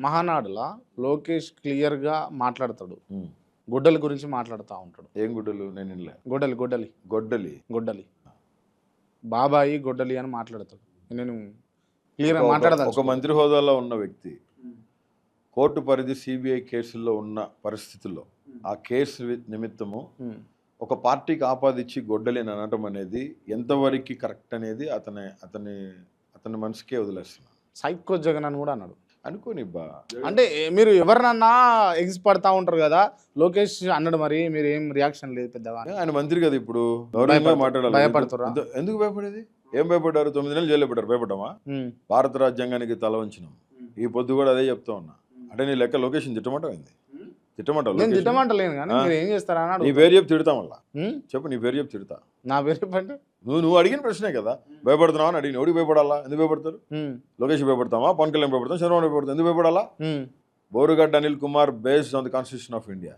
మహానాడులా లోకేష్ క్లియర్గా మాట్లాడతాడు, ఉమ్. గొడ్డలి గురించి మాట్లాడుతూ ఉంటాడు. ఏం గుడ్డలు? నేను ఇన్లే. గొడ్డలి గొడ్డలి గొడ్డలి. గొడ్డలి బాబాయి గొడ్డలి అని మాట్లాడతాడు. నేను క్లియర్గా ఒక మాట్లాడదా మంత్రి హోదాలో ఉన్న వ్యక్తి కోర్టు పరిధి సిబిఐ కేసుల్లో ఉన్న పరిస్థితుల్లో ఆ కేసు నిమిత్తము ఒక పార్టీకి ఆపాదించి గొడ్డలి అని అనటం అనేది ఎంతవరకు కరెక్ట్ అనేది అతని మనసుకే వదిలేస్తున్నా. సైకో జగన్ అని కూడా అన్నాడు. అనుకోనిబ్బా, అంటే మీరు ఎవరినన్నా ఎగ్స్ పడతా ఉంటారు కదా, లోకేష్ అన్నాడు, మరి మీరు ఏం రియాక్షన్ లేదు పెద్దగా. ఆయన మంత్రి కదా, ఇప్పుడు గౌరవంగా మాట్లాడాలి. భయపడుతురా? ఎందుకు భయపడేది? ఏం భయపడ్డారు? 9 నెలలు జైల్లో పెట్టారు. భయపడ్డామా? భారత రాజ్యాంగానికి తల వంచినాం. ఈ పొద్దు కూడా అదే చెప్తా ఉన్నా. అంటే నీ లెక్క లొకేషన్ తిట్టమంటావు? తిట్టమంటావు? నేను తిట్టమంటలేను, కానీ మీరు ఏం చేస్తారా అన్నాడు. నీ పేరు చెప్పి తిడతా మళ్ళా. చెప్పు, నీ పేరు చెప్పి తిడతా. నా పేరు చెప్పండి. నువ్వు అడిగిన ప్రశ్నే కదా, భయపడుతున్నావు అని అడిగిన. ఎవడికి భయపడాలా? ఎందుకు భయపడతారు? లోకేష్ భయపడతామా? పవన్ కళ్యాణ్ భయపడతాం? చంద్రబాబు భయపడతాం? ఎందుకు భయపడాలా? Borugadda Anil Kumar based on the constitution of India.